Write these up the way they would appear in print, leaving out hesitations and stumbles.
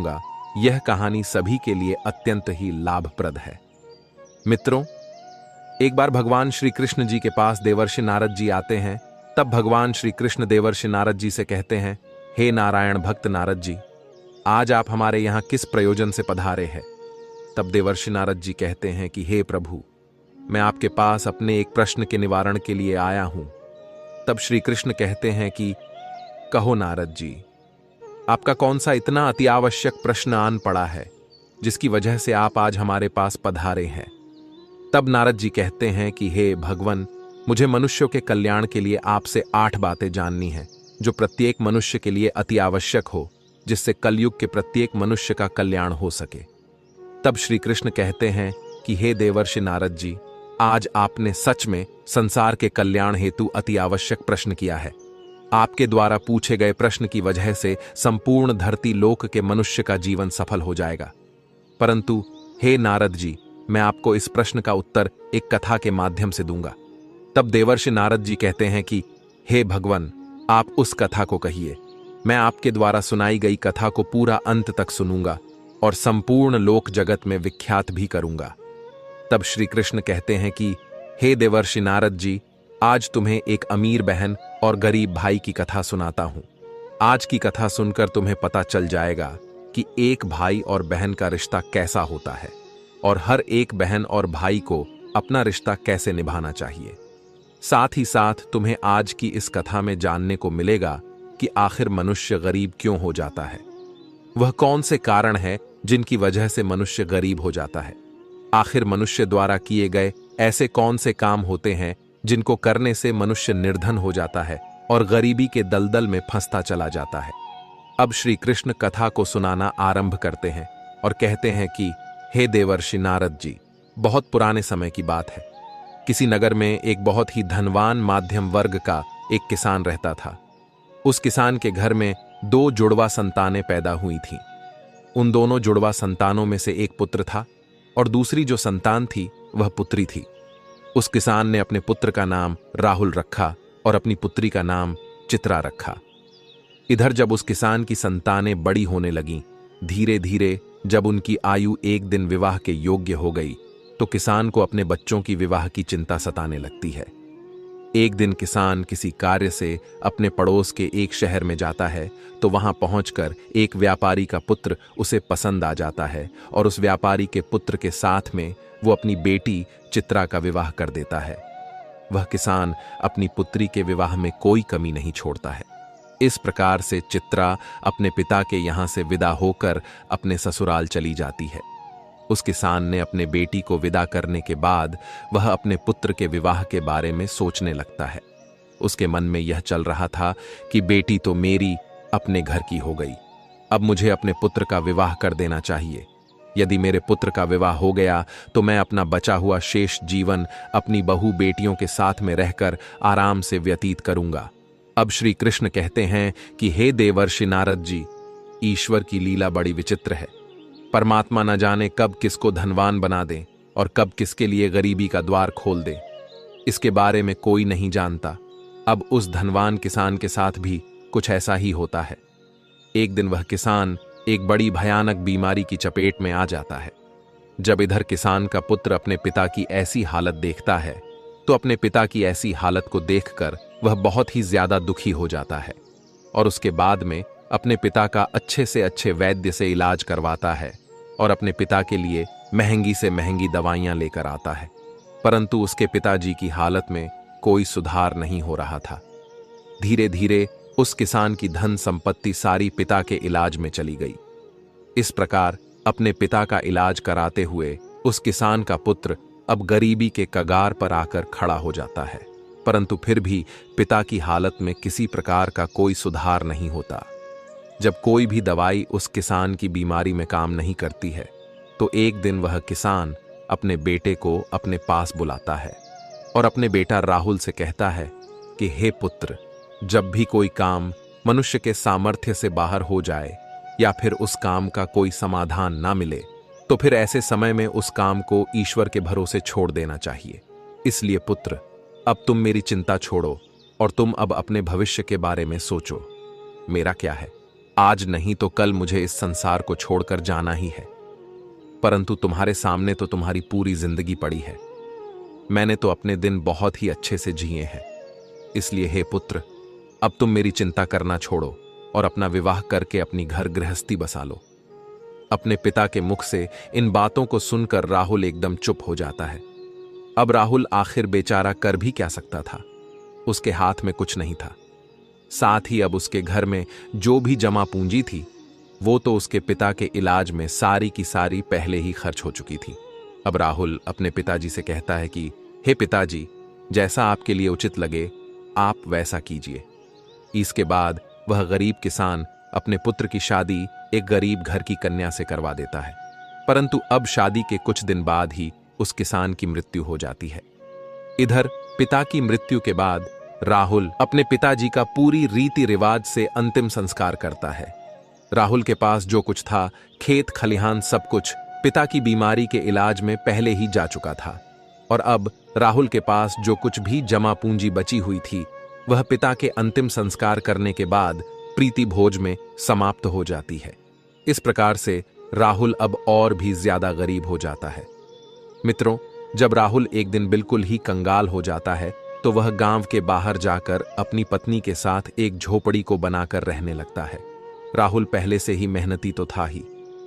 चाहूंगा यह कहानी सभी के लिए अत्यंत ही लाभप्रद है। मित्रों, एक बार भगवान श्री कृष्ण जी के पास देवर्षि नारद जी आते हैं। तब भगवान श्री कृष्ण देवर्षि नारद जी से कहते हैं, हे नारायण भक्त नारद जी, आज आप हमारे यहाँ किस प्रयोजन से पधारे हैं? तब देवर्षि नारद जी कहते हैं कि हे प्रभु, मैं आपके पास अपने एक प्रश्न के निवारण के लिए आया हूं। तब श्री कृष्ण कहते हैं कि कहो नारद जी, आपका कौन सा इतना अति आवश्यक प्रश्न आन पड़ा है जिसकी वजह से आप आज हमारे पास पधारे हैं? तब नारद जी कहते हैं कि हे भगवन, मुझे मनुष्यों के कल्याण के लिए आपसे 8 बातें जाननी हैं जो प्रत्येक मनुष्य के लिए अति आवश्यक हो, जिससे कलयुग के प्रत्येक मनुष्य का कल्याण हो सके। तब श्री कृष्ण कहते हैं कि हे देवर्षि नारद जी, आज आपने सच में संसार के कल्याण हेतु अति आवश्यक प्रश्न किया है। आपके द्वारा पूछे गए प्रश्न की वजह से संपूर्ण धरती लोक के मनुष्य का जीवन सफल हो जाएगा। परंतु हे नारद जी, मैं आपको इस प्रश्न का उत्तर एक कथा के माध्यम से दूंगा। तब देवर्षि नारद जी कहते हैं कि हे भगवन, आप उस कथा को कहिए। मैं आपके द्वारा सुनाई गई कथा को पूरा अंत तक सुनूंगा और संपूर्ण लोक जगत में विख्यात भी करूंगा। तब श्री कृष्ण कहते हैं कि हे देवर्षि नारद जी, आज तुम्हें एक अमीर बहन और गरीब भाई की कथा सुनाता हूं। आज की कथा सुनकर तुम्हें पता चल जाएगा कि एक भाई और बहन का रिश्ता कैसा होता है और हर एक बहन और भाई को अपना रिश्ता कैसे निभाना चाहिए। साथ ही साथ तुम्हें आज की इस कथा में जानने को मिलेगा कि आखिर मनुष्य गरीब क्यों हो जाता है। वह कौन से कारण है जिनकी वजह से मनुष्य गरीब हो जाता है। आखिर मनुष्य द्वारा किए गए ऐसे कौन से काम होते हैं जिनको करने से मनुष्य निर्धन हो जाता है और गरीबी के दलदल में फंसता चला जाता है। अब श्री कृष्ण कथा को सुनाना आरंभ करते हैं और कहते हैं कि हे देवर्षि नारद जी, बहुत पुराने समय की बात है। किसी नगर में एक बहुत ही धनवान मध्यम वर्ग का एक किसान रहता था। उस किसान के घर में 2 जुड़वा संतानें पैदा हुई थीं। उन दोनों जुड़वा संतानों में से एक पुत्र था और दूसरी जो संतान थी वह पुत्री थी। उस किसान ने अपने पुत्र का नाम राहुल रखा और अपनी पुत्री का नाम चित्रा रखा। इधर जब उस किसान की संतानें बड़ी होने लगीं, धीरे धीरे जब उनकी आयु एक दिन विवाह के योग्य हो गई, तो किसान को अपने बच्चों की विवाह की चिंता सताने लगती है। एक दिन किसान किसी कार्य से अपने पड़ोस के एक शहर में जाता है, तो वहां पहुंचकर एक व्यापारी का पुत्र उसे पसंद आ जाता है और उस व्यापारी के पुत्र के साथ में वो अपनी बेटी चित्रा का विवाह कर देता है। वह किसान अपनी पुत्री के विवाह में कोई कमी नहीं छोड़ता है। इस प्रकार से चित्रा अपने पिता के यहाँ से विदा होकर अपने ससुराल चली जाती है। उस किसान ने अपने बेटी को विदा करने के बाद वह अपने पुत्र के विवाह के बारे में सोचने लगता है। उसके मन में यह चल रहा था कि बेटी तो मेरी अपने घर की हो गई, अब मुझे अपने पुत्र का विवाह कर देना चाहिए। यदि मेरे पुत्र का विवाह हो गया तो मैं अपना बचा हुआ शेष जीवन अपनी बहू बेटियों के साथ में रहकर आराम से व्यतीत करूंगा। अब श्री कृष्ण कहते हैं कि हे देवर्षि नारद जी, ईश्वर की लीला बड़ी विचित्र है। परमात्मा न जाने कब किसको धनवान बना दे और कब किसके लिए गरीबी का द्वार खोल दे, इसके बारे में कोई नहीं जानता। अब उस धनवान किसान के साथ भी कुछ ऐसा ही होता है। एक दिन वह किसान एक बड़ी भयानक बीमारी की चपेट में आ जाता है। जब इधर किसान का पुत्र अपने पिता की ऐसी हालत देखता है, तो अपने पिता की ऐसी हालत को देखकर वह बहुत ही ज्यादा दुखी हो जाता है और उसके बाद में अपने पिता का अच्छे से अच्छे वैद्य से इलाज करवाता है और अपने पिता के लिए महंगी से महंगी दवाइयां लेकर आता है। परंतु उसके पिताजी की हालत में कोई सुधार नहीं हो रहा था। धीरे धीरे उस किसान की धन संपत्ति सारी पिता के इलाज में चली गई। इस प्रकार अपने पिता का इलाज कराते हुए उस किसान का पुत्र अब गरीबी के कगार पर आकर खड़ा हो जाता है। परंतु फिर भी पिता की हालत में किसी प्रकार का कोई सुधार नहीं होता। जब कोई भी दवाई उस किसान की बीमारी में काम नहीं करती है, तो एक दिन वह किसान अपने बेटे को अपने पास बुलाता है और अपने बेटा राहुल से कहता है कि हे पुत्र, जब भी कोई काम मनुष्य के सामर्थ्य से बाहर हो जाए या फिर उस काम का कोई समाधान ना मिले, तो फिर ऐसे समय में उस काम को ईश्वर के भरोसे छोड़ देना चाहिए। इसलिए पुत्र, अब तुम मेरी चिंता छोड़ो और तुम अब अपने भविष्य के बारे में सोचो। मेरा क्या है, आज नहीं तो कल मुझे इस संसार को छोड़कर जाना ही है, परंतु तुम्हारे सामने तो तुम्हारी पूरी जिंदगी पड़ी है। मैंने तो अपने दिन बहुत ही अच्छे से जिए हैं, इसलिए हे पुत्र, अब तुम मेरी चिंता करना छोड़ो और अपना विवाह करके अपनी घर गृहस्थी बसा लो। अपने पिता के मुख से इन बातों को सुनकर राहुल एकदम चुप हो जाता है। अब राहुल आखिर बेचारा कर भी क्या सकता था, उसके हाथ में कुछ नहीं था। साथ ही अब उसके घर में जो भी जमा पूंजी थी वो तो उसके पिता के इलाज में सारी की सारी पहले ही खर्च हो चुकी थी। अब राहुल अपने पिताजी से कहता है कि हे पिताजी, जैसा आपके लिए उचित लगे आप वैसा कीजिए। इसके बाद वह गरीब किसान अपने पुत्र की शादी एक गरीब घर की कन्या से करवा देता है। परंतु अब शादी के कुछ दिन बाद ही उस किसान की मृत्यु हो जाती है। इधर पिता की मृत्यु के बाद राहुल अपने पिताजी का पूरी रीति रिवाज से अंतिम संस्कार करता है। राहुल के पास जो कुछ था, खेत खलिहान सब कुछ पिता की बीमारी के इलाज में पहले ही जा चुका था, और अब राहुल के पास जो कुछ भी जमा पूंजी बची हुई थी वह पिता के अंतिम संस्कार करने के बाद प्रीति भोज में समाप्त हो जाती है। इस प्रकार से राहुल अब और भी ज्यादा गरीब हो जाता है। मित्रों, जब राहुल एक दिन बिल्कुल ही कंगाल हो जाता है तो वह गांव के बाहर जाकर अपनी पत्नी के साथ एक झोपड़ी को बनाकर रहने लगता है। राहुल पहले से ही मेहनती तो था ही,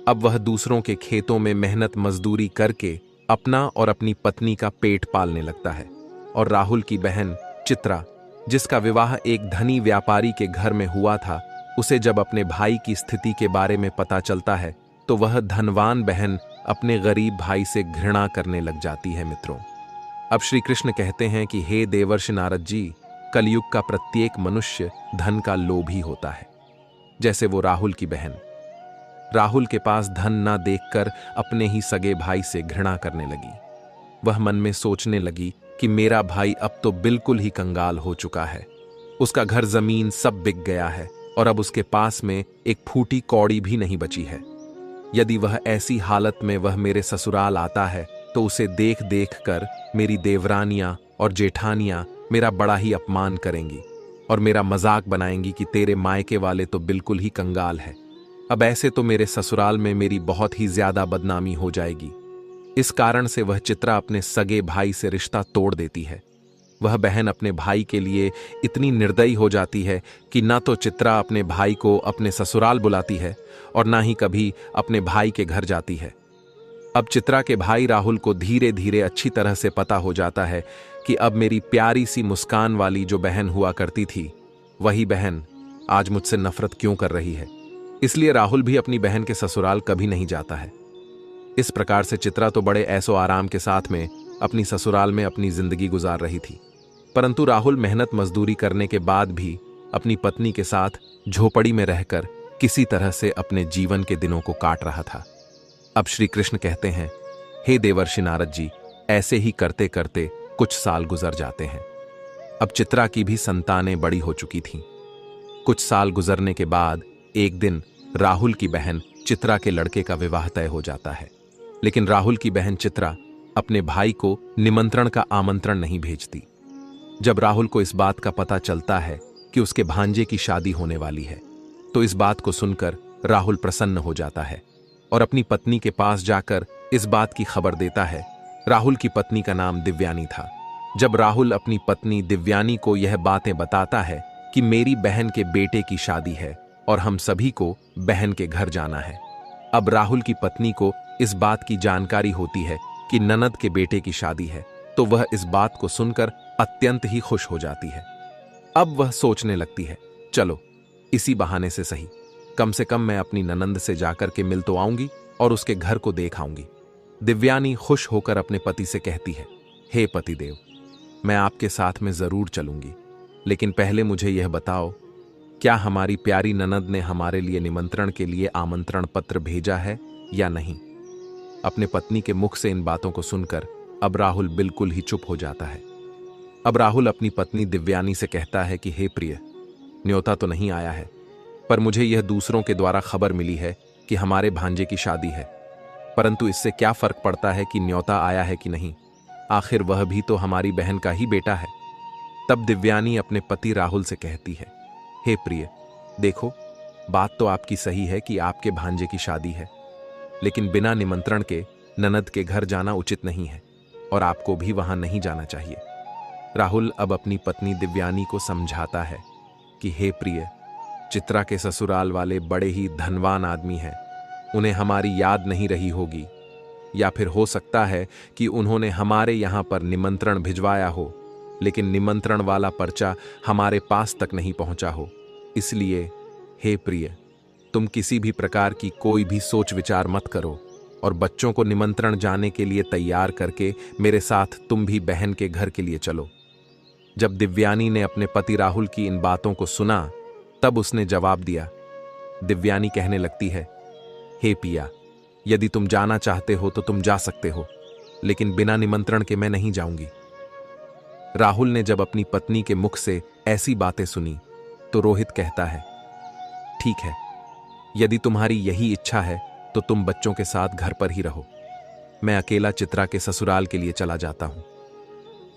अब वह दूसरों के खेतों में मेहनत मजदूरी करके अपना और अपनी पत्नी का पेट पालने लगता है। और राहुल की बहन चित्रा, जिसका विवाह एक धनी व्यापारी के घर में हुआ था, उसे जब अपने भाई की स्थिति के बारे में पता चलता है तो वह धनवान बहन अपने गरीब भाई से घृणा करने लग जाती है। मित्रों, अब श्री कृष्ण कहते हैं कि हे देवर्षि नारद जी, कलयुग का प्रत्येक मनुष्य धन का लोभी होता है। जैसे वो राहुल की बहन राहुल के पास धन ना देखकर अपने ही सगे भाई से घृणा करने लगी। वह मन में सोचने लगी कि मेरा भाई अब तो बिल्कुल ही कंगाल हो चुका है, उसका घर जमीन सब बिक गया है और अब उसके पास में एक फूटी कौड़ी भी नहीं बची है। यदि वह ऐसी हालत में वह मेरे ससुराल आता है तो उसे देख देख कर मेरी देवरानियां और जेठानियां मेरा बड़ा ही अपमान करेंगी और मेरा मजाक बनाएंगी कि तेरे मायके वाले तो बिल्कुल ही कंगाल है। अब ऐसे तो मेरे ससुराल में मेरी बहुत ही ज्यादा बदनामी हो जाएगी। इस कारण से वह चित्रा अपने सगे भाई से रिश्ता तोड़ देती है। वह बहन अपने भाई के लिए इतनी निर्दयी हो जाती है कि ना तो चित्रा अपने भाई को अपने ससुराल बुलाती है और ना ही कभी अपने भाई के घर जाती है। अब चित्रा के भाई राहुल को धीरे धीरे अच्छी तरह से पता हो जाता है कि अब मेरी प्यारी सी मुस्कान वाली जो बहन हुआ करती थी, वही बहन आज मुझसे नफरत क्यों कर रही है। इसलिए राहुल भी अपनी बहन के ससुराल कभी नहीं जाता है। इस प्रकार से चित्रा तो बड़े ऐसो आराम के साथ में अपनी ससुराल में अपनी जिंदगी गुजार रही थी, परंतु राहुल मेहनत मजदूरी करने के बाद भी अपनी पत्नी के साथ झोपड़ी में रहकर किसी तरह से अपने जीवन के दिनों को काट रहा था। अब श्री कृष्ण कहते हैं, हे देवर्षि नारद जी, ऐसे ही करते करते कुछ साल गुजर जाते हैं। अब चित्रा की भी संतानें बड़ी हो चुकी थीं। कुछ साल गुजरने के बाद एक दिन राहुल की बहन चित्रा के लड़के का विवाह तय हो जाता है, लेकिन राहुल की बहन चित्रा अपने भाई को निमंत्रण का आमंत्रण नहीं भेजती। जब राहुल को इस बात का पता चलता है कि उसके भांजे की शादी होने वाली है, तो इस बात को सुनकर राहुल प्रसन्न हो जाता है और अपनी पत्नी के पास जाकर इस बात की खबर देता है। राहुल की पत्नी का नाम दिव्यानी था। जब राहुल अपनी पत्नी दिव्यानी को यह बातें बताता है कि मेरी बहन के बेटे की शादी है और हम सभी को बहन के घर जाना है, अब राहुल की पत्नी को इस बात की जानकारी होती है कि ननद के बेटे की शादी है, तो वह इस बात को सुनकर अत्यंत ही खुश हो जाती है। अब वह सोचने लगती है, चलो इसी बहाने से सही, कम से कम मैं अपनी ननंद से जाकर के मिल तो आऊंगी और उसके घर को देख आऊंगी। दिव्यानी खुश होकर अपने पति से कहती है, हे पतिदेव, मैं आपके साथ में जरूर चलूंगी, लेकिन पहले मुझे यह बताओ, क्या हमारी प्यारी ननद ने हमारे लिए निमंत्रण के लिए आमंत्रण पत्र भेजा है या नहीं। अपने पत्नी के मुख से इन बातों को सुनकर अब राहुल बिल्कुल ही चुप हो जाता है। अब राहुल अपनी पत्नी दिव्यानी से कहता है कि हे प्रिय, न्योता तो नहीं आया है, पर मुझे यह दूसरों के द्वारा खबर मिली है कि हमारे भांजे की शादी है, परंतु इससे क्या फर्क पड़ता है कि न्योता आया है कि नहीं, आखिर वह भी तो हमारी बहन का ही बेटा है। तब दिव्यानी अपने पति राहुल से कहती है, हे प्रिय, देखो बात तो आपकी सही है कि आपके भांजे की शादी है, लेकिन बिना निमंत्रण के ननद के घर जाना उचित नहीं है और आपको भी वहां नहीं जाना चाहिए। राहुल अब अपनी पत्नी दिव्यानी को समझाता है कि हे प्रिय, चित्रा के ससुराल वाले बड़े ही धनवान आदमी हैं, उन्हें हमारी याद नहीं रही होगी, या फिर हो सकता है कि उन्होंने हमारे यहां पर निमंत्रण भिजवाया हो, लेकिन निमंत्रण वाला पर्चा हमारे पास तक नहीं पहुंचा हो। इसलिए हे प्रिय, तुम किसी भी प्रकार की कोई भी सोच विचार मत करो और बच्चों को निमंत्रण जाने के लिए तैयार करके मेरे साथ तुम भी बहन के घर के लिए चलो। जब दिव्यानी ने अपने पति राहुल की इन बातों को सुना, तब उसने जवाब दिया। दिव्यानी कहने लगती है, हे पिया, यदि तुम जाना चाहते हो तो तुम जा सकते हो, लेकिन बिना निमंत्रण के मैं नहीं जाऊंगी। राहुल ने जब अपनी पत्नी के मुख से ऐसी बातें सुनी तो रोहित कहता है, ठीक है, यदि तुम्हारी यही इच्छा है तो तुम बच्चों के साथ घर पर ही रहो। मैं अकेला चित्रा के ससुराल के लिए चला जाता हूं।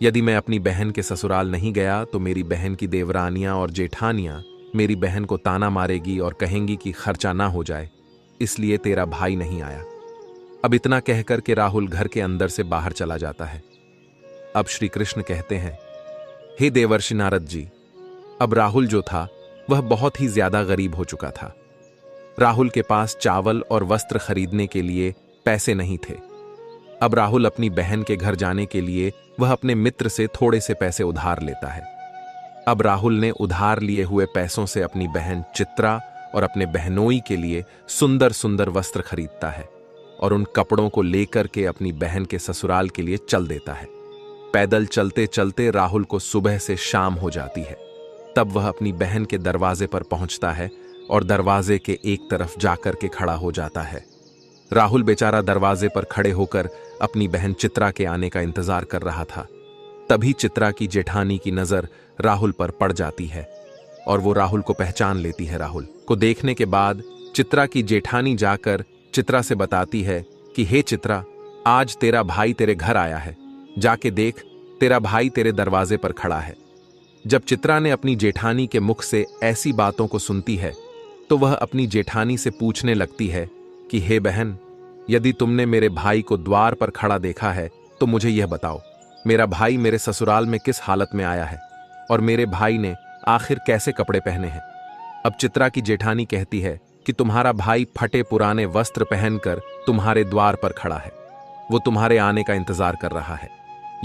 यदि मैं अपनी बहन के ससुराल नहीं गया तो मेरी बहन की देवरानियां और जेठानियां मेरी बहन को ताना मारेगी और कहेंगी कि खर्चा ना हो जाए, इसलिए तेरा भाई नहीं आया। अब इतना कहकर के राहुल घर के अंदर से बाहर चला जाता है। अब श्री कृष्ण कहते हैं, हे देवर्षि नारद जी, अब राहुल जो था वह बहुत ही ज्यादा गरीब हो चुका था। राहुल के पास चावल और वस्त्र खरीदने के लिए पैसे नहीं थे। अब राहुल अपनी बहन के घर जाने के लिए वह अपने मित्र से थोड़े से पैसे उधार लेता है। अब राहुल ने उधार लिए हुए पैसों से अपनी बहन चित्रा और अपने बहनोई के लिए सुंदर सुंदर वस्त्र खरीदता है और उन कपड़ों को लेकर के अपनी बहन के ससुराल के लिए चल देता है। पैदल चलते चलते राहुल को सुबह से शाम हो जाती है। तब वह अपनी बहन के दरवाजे पर पहुंचता है और दरवाजे के एक तरफ जाकर के खड़ा हो जाता है। राहुल बेचारा दरवाजे पर खड़े होकर अपनी बहन चित्रा के आने का इंतजार कर रहा था। तभी चित्रा की जेठानी की नजर राहुल पर पड़ जाती है और वो राहुल को पहचान लेती है। राहुल को देखने के बाद चित्रा की जेठानी जाकर चित्रा से बताती है कि हे चित्रा, आज तेरा भाई तेरे घर आया है, जाके देख, तेरा भाई तेरे दरवाजे पर खड़ा है। जब चित्रा ने अपनी जेठानी के मुख से ऐसी बातों को सुनती है तो वह अपनी जेठानी से पूछने लगती है कि हे बहन, यदि तुमने मेरे भाई को द्वार पर खड़ा देखा है तो मुझे यह बताओ, मेरा भाई मेरे ससुराल में किस हालत में आया है और मेरे भाई ने आखिर कैसे कपड़े पहने हैं। अब चित्रा की जेठानी कहती है कि तुम्हारा भाई फटे पुराने वस्त्र पहनकर तुम्हारे द्वार पर खड़ा है, वो तुम्हारे आने का इंतजार कर रहा है।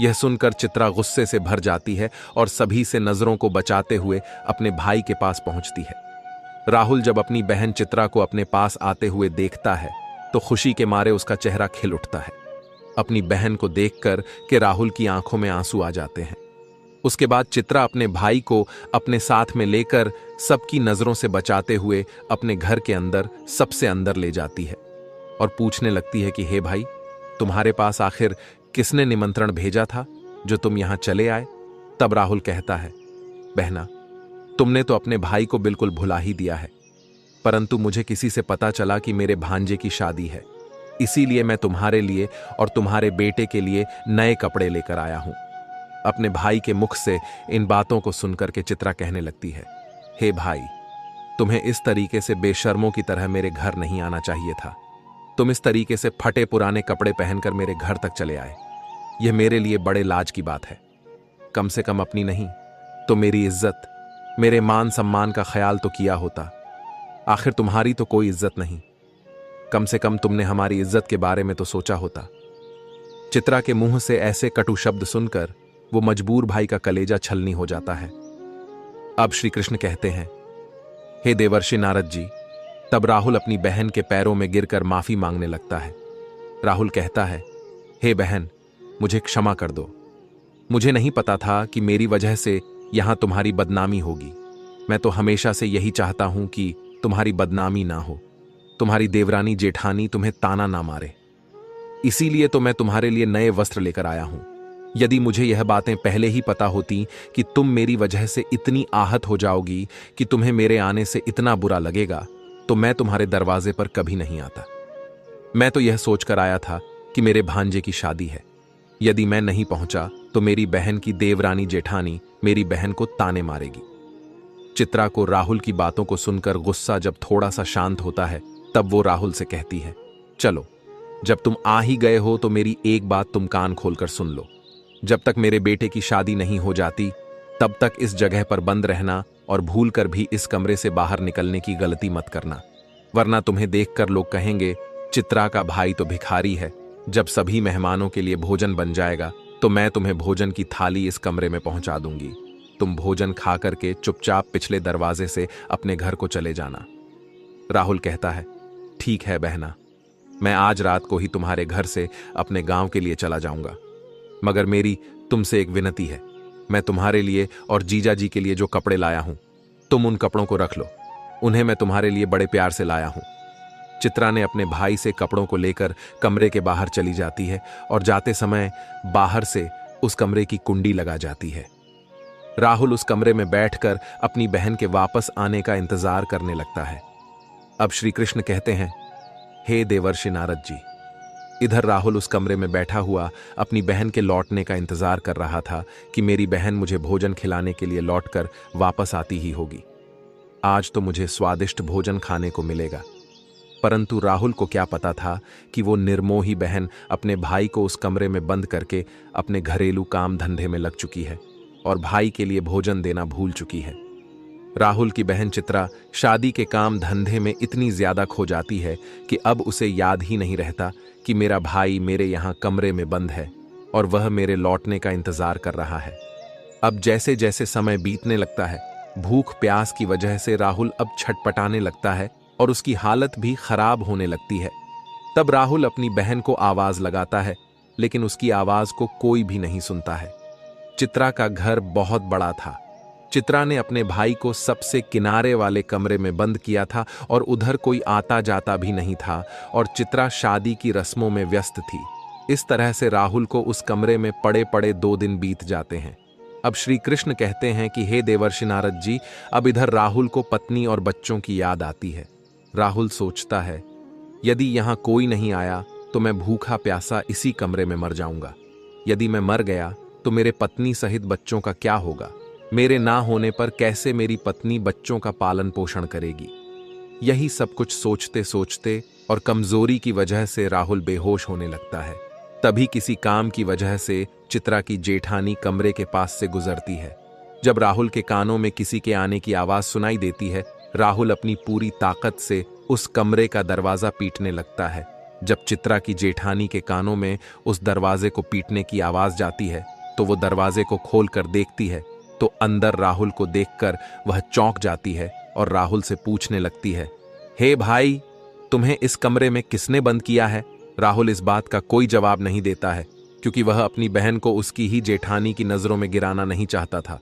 यह सुनकर चित्रा गुस्से से भर जाती है और सभी से नजरों को बचाते हुए अपने भाई के पास पहुंचती है। राहुल जब अपनी बहन चित्रा को अपने पास आते हुए देखता है तो खुशी के मारे उसका चेहरा खिल उठता है अपनी बहन को देखकर कि राहुल की आंखों में आंसू आ जाते हैं। उसके बाद चित्रा अपने भाई को अपने साथ में लेकर सबकी नजरों से बचाते हुए अपने घर के अंदर सबसे अंदर ले जाती है और पूछने लगती है कि हे भाई, तुम्हारे पास आखिर किसने निमंत्रण भेजा था जो तुम यहां चले आए। तब राहुल कहता है, बहना, तुमने तो अपने भाई को बिल्कुल भुला ही दिया है, परंतु मुझे किसी से पता चला कि मेरे भांजे की शादी है, इसीलिए मैं तुम्हारे लिए और तुम्हारे बेटे के लिए नए कपड़े लेकर आया हूं। अपने भाई के मुख से इन बातों को सुनकर के चित्रा कहने लगती है, हे भाई, तुम्हें इस तरीके से बेशर्मों की तरह मेरे घर नहीं आना चाहिए था। तुम इस तरीके से फटे पुराने कपड़े पहनकर मेरे घर तक चले आए, यह मेरे लिए बड़े लाज की बात है। कम से कम अपनी नहीं तो मेरी इज्जत, मेरे मान सम्मान का ख्याल तो किया होता। आखिर तुम्हारी तो कोई इज्जत नहीं, कम से कम तुमने हमारी इज्जत के बारे में तो सोचा होता। चित्रा के मुंह से ऐसे कटु शब्द सुनकर वो मजबूर भाई का कलेजा छलनी हो जाता है। अब श्री कृष्ण कहते हैं, हे देवर्षि नारद जी। तब राहुल अपनी बहन के पैरों में गिरकर माफी मांगने लगता है। राहुल कहता है, हे बहन, मुझे क्षमा कर दो। मुझे नहीं पता था कि मेरी वजह से यहां तुम्हारी बदनामी होगी। मैं तो हमेशा से यही चाहता हूं कि तुम्हारी बदनामी ना हो, तुम्हारी देवरानी जेठानी तुम्हें ताना ना मारे, इसीलिए तो मैं तुम्हारे लिए नए वस्त्र लेकर आया हूं। यदि मुझे यह बातें पहले ही पता होती कि तुम मेरी वजह से इतनी आहत हो जाओगी कि तुम्हें मेरे आने से इतना बुरा लगेगा, तो मैं तुम्हारे दरवाजे पर कभी नहीं आता। मैं तो यह सोचकर आया था कि मेरे भांजे की शादी है, यदि मैं नहीं पहुंचा तो मेरी बहन की देवरानी जेठानी मेरी बहन को ताने मारेगी। चित्रा को राहुल की बातों को सुनकर गुस्सा जब थोड़ा सा शांत होता है तब वो राहुल से कहती है, चलो, जब तुम आ ही गए हो तो मेरी एक बात तुम कान खोलकर सुन लो। जब तक मेरे बेटे की शादी नहीं हो जाती तब तक इस जगह पर बंद रहना और भूल कर भी इस कमरे से बाहर निकलने की गलती मत करना, वरना तुम्हें देखकर लोग कहेंगे चित्रा का भाई तो भिखारी है। जब सभी मेहमानों के लिए भोजन बन जाएगा तो मैं तुम्हें भोजन की थाली इस कमरे में पहुंचा दूंगी। तुम भोजन खा करके चुपचाप पिछले दरवाजे से अपने घर को चले जाना। राहुल कहता है, ठीक है बहना, मैं आज रात को ही तुम्हारे घर से अपने गांव के लिए चला जाऊंगा, मगर मेरी तुमसे एक विनती है। मैं तुम्हारे लिए और जीजा जी के लिए जो कपड़े लाया हूं, तुम उन कपड़ों को रख लो, उन्हें मैं तुम्हारे लिए बड़े प्यार से लाया हूं। चित्रा ने अपने भाई से कपड़ों को लेकर कमरे के बाहर चली जाती है और जाते समय बाहर से उस कमरे की कुंडी लगा जाती है। राहुल उस कमरे में बैठकर अपनी बहन के वापस आने का इंतजार करने लगता है। अब श्री कृष्ण कहते हैं, हे देवर्षि नारद जी। इधर राहुल उस कमरे में बैठा हुआ अपनी बहन के लौटने का इंतजार कर रहा था कि मेरी बहन मुझे भोजन खिलाने के लिए लौटकर वापस आती ही होगी। आज तो मुझे स्वादिष्ट भोजन खाने को मिलेगा। परंतु राहुल को क्या पता था कि वो निर्मोही बहन अपने भाई को उस कमरे में बंद करके अपने घरेलू काम धंधे में लग चुकी है और भाई के लिए भोजन देना भूल चुकी है। राहुल की बहन चित्रा शादी के काम धंधे में इतनी ज्यादा खो जाती है कि अब उसे याद ही नहीं रहता कि मेरा भाई मेरे यहाँ कमरे में बंद है और वह मेरे लौटने का इंतजार कर रहा है। अब जैसे जैसे समय बीतने लगता है, भूख प्यास की वजह से राहुल अब छटपटाने लगता है और उसकी हालत भी खराब होने लगती है। तब राहुल अपनी बहन को आवाज लगाता है, लेकिन उसकी आवाज को कोई भी नहीं सुनता है। चित्रा का घर बहुत बड़ा था। चित्रा ने अपने भाई को सबसे किनारे वाले कमरे में बंद किया था और उधर कोई आता जाता भी नहीं था और चित्रा शादी की रस्मों में व्यस्त थी। इस तरह से राहुल को उस कमरे में पड़े पड़े 2 दिन बीत जाते हैं। अब श्री कृष्ण कहते हैं कि हे देवर्षि नारद जी, अब इधर राहुल को पत्नी और बच्चों की याद आती है। राहुल सोचता है, यदि यहां कोई नहीं आया तो मैं भूखा प्यासा इसी कमरे में मर जाऊंगा। यदि मैं मर गया तो मेरे पत्नी सहित बच्चों का क्या होगा? मेरे ना होने पर कैसे मेरी पत्नी बच्चों का पालन पोषण करेगी? यही सब कुछ सोचते सोचते और कमजोरी की वजह से राहुल बेहोश होने लगता है। तभी किसी काम की वजह से चित्रा की जेठानी कमरे के पास से गुजरती है। जब राहुल के कानों में किसी के आने की आवाज सुनाई देती है, राहुल अपनी पूरी ताकत से उस कमरे का दरवाजा पीटने लगता है। जब चित्रा की जेठानी के कानों में उस दरवाजे को पीटने की आवाज जाती है तो वो दरवाजे को खोलकर देखती है तो अंदर राहुल को देखकर वह चौंक जाती है और राहुल से पूछने लगती है, हे भाई, तुम्हें इस कमरे में किसने बंद किया है? राहुल इस बात का कोई जवाब नहीं देता है क्योंकि वह अपनी बहन को उसकी ही जेठानी की नजरों में गिराना नहीं चाहता था।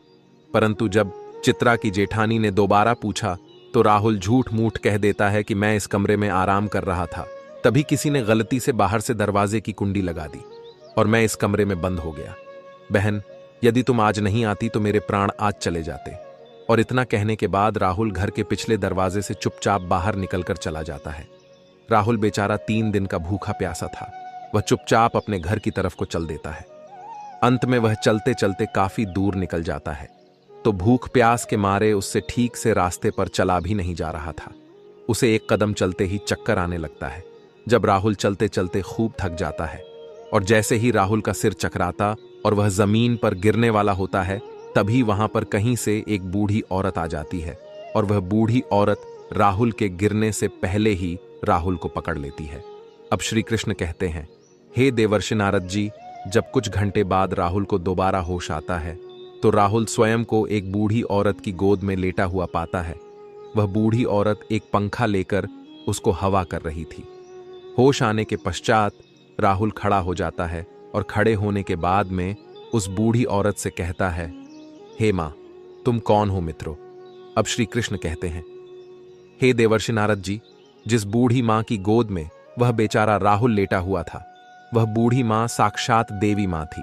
परंतु जब चित्रा की जेठानी ने दोबारा पूछा तो राहुल झूठ मूठ कह देता है कि मैं इस कमरे में आराम कर रहा था। तभी किसी ने गलती से बाहर से दरवाजे की कुंडी लगा दी और मैं इस कमरे में बंद हो गया। बहन, यदि तुम आज नहीं आती तो मेरे प्राण आज चले जाते। और इतना कहने के बाद राहुल घर के पिछले दरवाजे से चुपचाप बाहर निकलकर चला जाता है। राहुल बेचारा 3 दिन का भूखा प्यासा था। वह चुपचाप अपने घर की तरफ को चल देता है। अंत में वह चलते चलते काफी दूर निकल जाता है तो भूख प्यास के मारे उससे ठीक से रास्ते पर चला भी नहीं जा रहा था। उसे एक कदम चलते ही चक्कर आने लगता है। जब राहुल चलते चलते खूब थक जाता है और जैसे ही राहुल का सिर चकराता और वह जमीन पर गिरने वाला होता है, तभी वहां पर कहीं से एक बूढ़ी औरत आ जाती है और वह बूढ़ी औरत राहुल के गिरने से पहले ही राहुल को पकड़ लेती है। अब श्री कृष्ण कहते हैं, हे देवर्षि नारद जी, जब कुछ घंटे बाद राहुल को दोबारा होश आता है तो राहुल स्वयं को एक बूढ़ी औरत की गोद में लेटा हुआ पाता है। वह बूढ़ी औरत एक पंखा लेकर उसको हवा कर रही थी। होश आने के पश्चात राहुल खड़ा हो जाता है और खड़े होने के बाद में उस बूढ़ी औरत से कहता है, हे मां, तुम कौन हो मित्रों? अब श्री कृष्ण कहते हैं, हे देवर्षि नारद जी, जिस बूढ़ी मां की गोद में वह बेचारा राहुल लेटा हुआ था, वह बूढ़ी मां साक्षात देवी मां थी।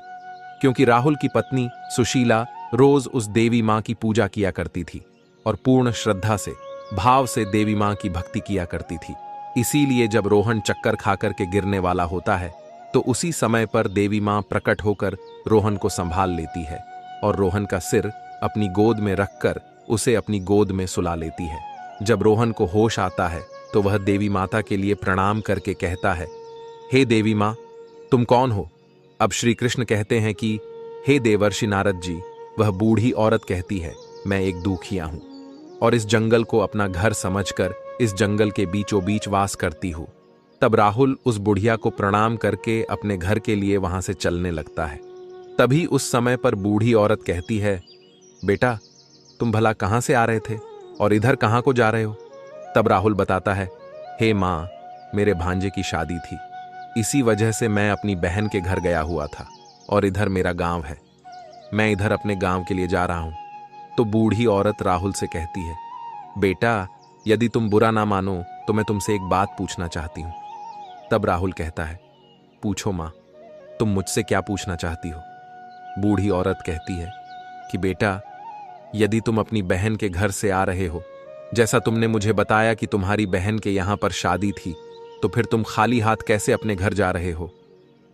क्योंकि राहुल की पत्नी सुशीला रोज उस देवी मां की पूजा किया करती थी और पूर्ण श्रद्धा से, भाव से देवी मां की भक्ति किया करती थी। इसीलिए जब रोहन चक्कर खाकर के गिरने वाला होता है तो उसी समय पर देवी मां प्रकट होकर रोहन को संभाल लेती है और रोहन का सिर अपनी गोद में रखकर उसे अपनी गोद में सुला लेती है। जब रोहन को होश आता है तो वह देवी माता के लिए प्रणाम करके कहता है, हे देवी माँ, तुम कौन हो? अब श्री कृष्ण कहते हैं कि हे देवर्षि नारद जी। वह बूढ़ी औरत कहती है, मैं एक दुखिया हूं और इस जंगल को अपना घर समझकर इस जंगल के बीचों बीच वास करती हूं। तब राहुल उस बुढ़िया को प्रणाम करके अपने घर के लिए वहां से चलने लगता है। तभी उस समय पर बूढ़ी औरत कहती है, बेटा, तुम भला कहां से आ रहे थे और इधर कहां को जा रहे हो? तब राहुल बताता है, हे माँ, मेरे भांजे की शादी थी, इसी वजह से मैं अपनी बहन के घर गया हुआ था और इधर मेरा गांव है, मैं इधर अपने गांव के लिए जा रहा हूं। तो बूढ़ी औरत राहुल से कहती है, बेटा, यदि तुम बुरा ना मानो तो मैं तुमसे एक बात पूछना चाहती हूं। तब राहुल कहता है, पूछो मां, तुम मुझसे क्या पूछना चाहती हो? बूढ़ी औरत कहती है कि बेटा, यदि तुम अपनी बहन के घर से आ रहे हो, जैसा तुमने मुझे बताया कि तुम्हारी बहन के यहां पर शादी थी, तो फिर तुम खाली हाथ कैसे अपने घर जा रहे हो?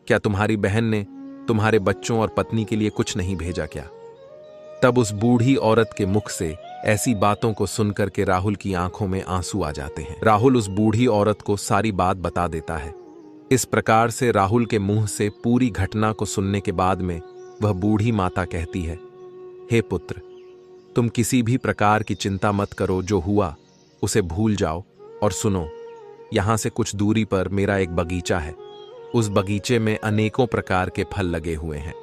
क्या तुम्हारी बहन ने तुम्हारे बच्चों और पत्नी के लिए कुछ नहीं भेजा क्या? तब उस बूढ़ी औरत के मुख से ऐसी बातों को सुनकर के राहुल की आंखों में आंसू आ जाते हैं। राहुल उस बूढ़ी औरत को सारी बात बता देता है। इस प्रकार से राहुल के मुंह से पूरी घटना को सुनने के बाद में वह बूढ़ी माता कहती है, हे पुत्र, तुम किसी भी प्रकार की चिंता मत करो, जो हुआ उसे भूल जाओ और सुनो, यहां से कुछ दूरी पर मेरा एक बगीचा है। उस बगीचे में अनेकों प्रकार के फल लगे हुए हैं।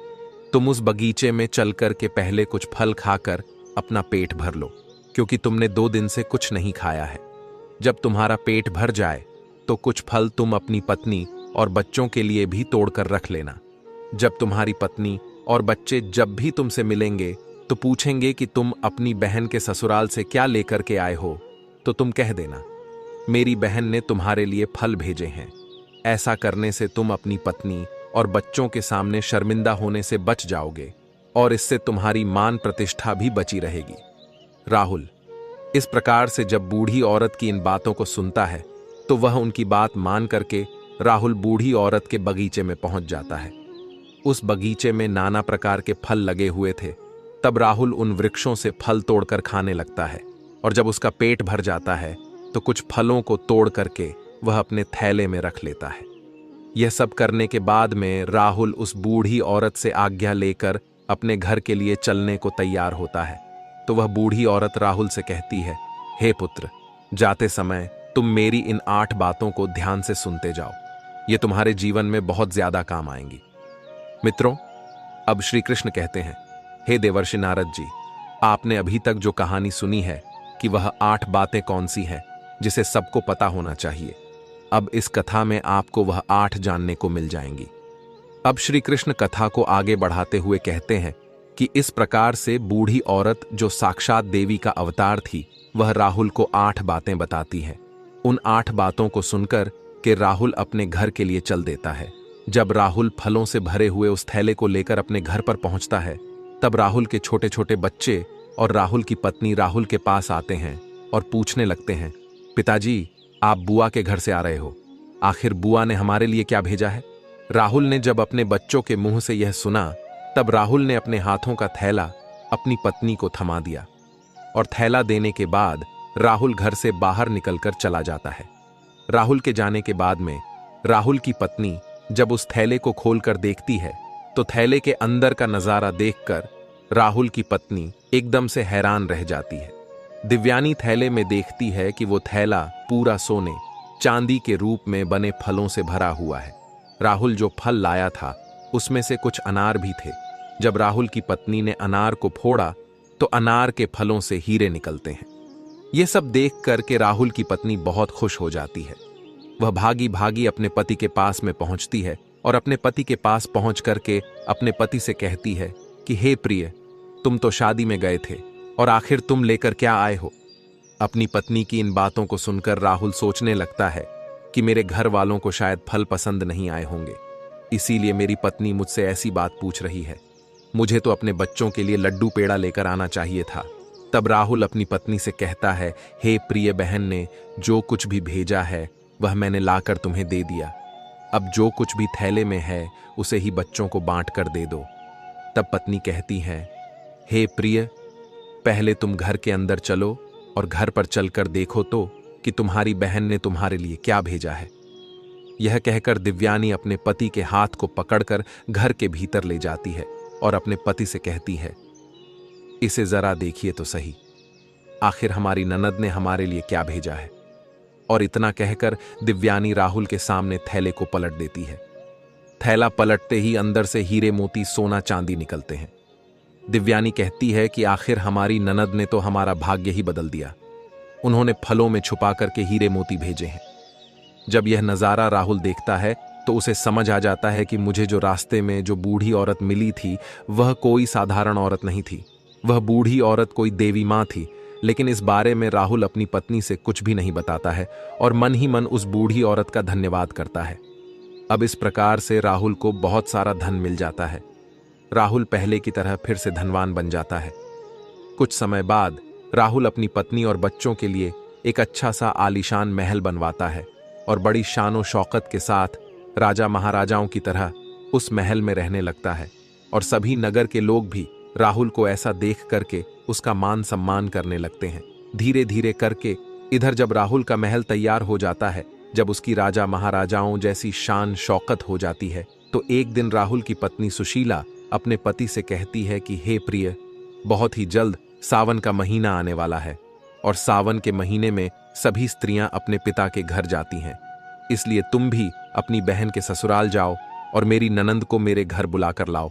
तुम उस बगीचे में चलकर के पहले कुछ फल खाकर अपना पेट भर लो, क्योंकि तुमने 2 दिन से कुछ नहीं खाया है। जब तुम्हारा पेट भर जाए तो कुछ फल तुम अपनी पत्नी और बच्चों के लिए भी तोड़कर रख लेना। जब तुम्हारी पत्नी और बच्चे जब भी तुमसे मिलेंगे तो पूछेंगे कि तुम अपनी बहन के ससुराल से क्या लेकर के आए हो, तो तुम कह देना, मेरी बहन ने तुम्हारे लिए फल भेजे हैं। ऐसा करने से तुम अपनी पत्नी और बच्चों के सामने शर्मिंदा होने से बच जाओगे और इससे तुम्हारी मान प्रतिष्ठा भी बची रहेगी। राहुल इस प्रकार से जब बूढ़ी औरत की इन बातों को सुनता है तो वह उनकी बात मान करके राहुल बूढ़ी औरत के बगीचे में पहुंच जाता है। उस बगीचे में नाना प्रकार के फल लगे हुए थे। तब राहुल उन वृक्षों से फल तोड़कर खाने लगता है और जब उसका पेट भर जाता है तो कुछ फलों को तोड़ करके वह अपने थैले में रख लेता है। यह सब करने के बाद में राहुल उस बूढ़ी औरत से आज्ञा लेकर अपने घर के लिए चलने को तैयार होता है। तो वह बूढ़ी औरत राहुल से कहती है, हे पुत्र, जाते समय तुम मेरी इन 8 बातों को ध्यान से सुनते जाओ, ये तुम्हारे जीवन में बहुत ज्यादा काम आएंगी। मित्रों, अब श्री कृष्ण कहते हैं, हे देवर्षि नारद जी, आपने अभी तक जो कहानी सुनी है कि वह 8 बातें कौन सी हैं जिसे सबको पता होना चाहिए, अब इस कथा में आपको वह 8 जानने को मिल जाएंगी। अब श्री कृष्ण कथा को आगे बढ़ाते हुए कहते हैं कि इस प्रकार से बूढ़ी औरत जो साक्षात देवी का अवतार थी, वह राहुल को 8 बातें बताती है। उन 8 बातों को सुनकर के राहुल अपने घर के लिए चल देता है। जब राहुल फलों से भरे हुए उस थैले को लेकर अपने घर पर पहुंचता है, तब राहुल के छोटे छोटे बच्चे और राहुल की पत्नी राहुल के पास आते हैं और पूछने लगते हैं, पिताजी, आप बुआ के घर से आ रहे हो, आखिर बुआ ने हमारे लिए क्या भेजा है? राहुल ने जब अपने बच्चों के मुंह से यह सुना, तब राहुल ने अपने हाथों का थैला अपनी पत्नी को थमा दिया और थैला देने के बाद राहुल घर से बाहर निकलकर चला जाता है। राहुल के जाने के बाद में राहुल की पत्नी जब उस थैले को खोलकर देखती है तो थैले के अंदर का नजारा देखकर राहुल की पत्नी एकदम से हैरान रह जाती है। दिव्यानी थैले में देखती है कि वो थैला पूरा सोने चांदी के रूप में बने फलों से भरा हुआ है। राहुल जो फल लाया था उसमें से कुछ अनार भी थे। जब राहुल की पत्नी ने अनार को फोड़ा तो अनार के फलों से हीरे निकलते हैं। ये सब देख करके राहुल की पत्नी बहुत खुश हो जाती है। वह भागी भागी अपने पति के पास में पहुंचती है और अपने पति के पास पहुंच करके अपने पति से कहती है कि हे प्रिय, तुम तो शादी में गए थे और आखिर तुम लेकर क्या आए हो? अपनी पत्नी की इन बातों को सुनकर राहुल सोचने लगता है कि मेरे घर वालों को शायद फल पसंद नहीं आए होंगे, इसीलिए मेरी पत्नी मुझसे ऐसी बात पूछ रही है। मुझे तो अपने बच्चों के लिए लड्डू पेड़ा लेकर आना चाहिए था। तब राहुल अपनी पत्नी से कहता है, हे प्रिय बहन ने जो कुछ भी भेजा है वह मैंने लाकर तुम्हें दे दिया। अब जो कुछ भी थैले में है उसे ही बच्चों को बांट कर दे दो। तब पत्नी कहती है, हे प्रिय, पहले तुम घर के अंदर चलो और घर पर चलकर देखो तो कि तुम्हारी बहन ने तुम्हारे लिए क्या भेजा है। यह कहकर दिव्यानी अपने पति के हाथ को पकड़कर घर के भीतर ले जाती है और अपने पति से कहती है, इसे जरा देखिए तो सही, आखिर हमारी ननद ने हमारे लिए क्या भेजा है। और इतना कहकर दिव्यानी राहुल के सामने थैले को पलट देती है। थैला पलटते ही अंदर से हीरे मोती सोना चांदी निकलते हैं। दिव्यानी कहती है कि आखिर हमारी ननद ने तो हमारा भाग्य ही बदल दिया, उन्होंने फलों में छुपा करके हीरे मोती भेजे हैं। जब यह नजारा राहुल देखता है तो उसे समझ आ जाता है कि मुझे जो रास्ते में जो बूढ़ी औरत मिली थी वह कोई साधारण औरत नहीं थी, वह बूढ़ी औरत कोई देवी मां थी। लेकिन इस बारे में राहुल अपनी पत्नी से कुछ भी नहीं बताता है और मन ही मन उस बूढ़ी औरत का धन्यवाद करता है। अब इस प्रकार से राहुल को बहुत सारा धन मिल जाता है। राहुल पहले की तरह फिर से धनवान बन जाता है। कुछ समय बाद राहुल अपनी पत्नी और बच्चों के लिए एक अच्छा सा आलीशान महल बनवाता है और बड़ी शानो शौकत के साथ राजा महाराजाओं की तरह उस महल में रहने लगता है। और सभी नगर के लोग भी राहुल को ऐसा देख करके उसका मान सम्मान करने लगते हैं। धीरे धीरे करके इधर जब राहुल का महल तैयार हो जाता है, जब उसकी राजा महाराजाओं जैसी शान शौकत हो जाती है, तो एक दिन राहुल की पत्नी सुशीला अपने पति से कहती है कि हे प्रिय, बहुत ही जल्द सावन का महीना आने वाला है और सावन के महीने में सभी स्त्रियां अपने पिता के घर जाती हैं, इसलिए तुम भी अपनी बहन के ससुराल जाओ और मेरी ननंद को मेरे घर बुलाकर लाओ।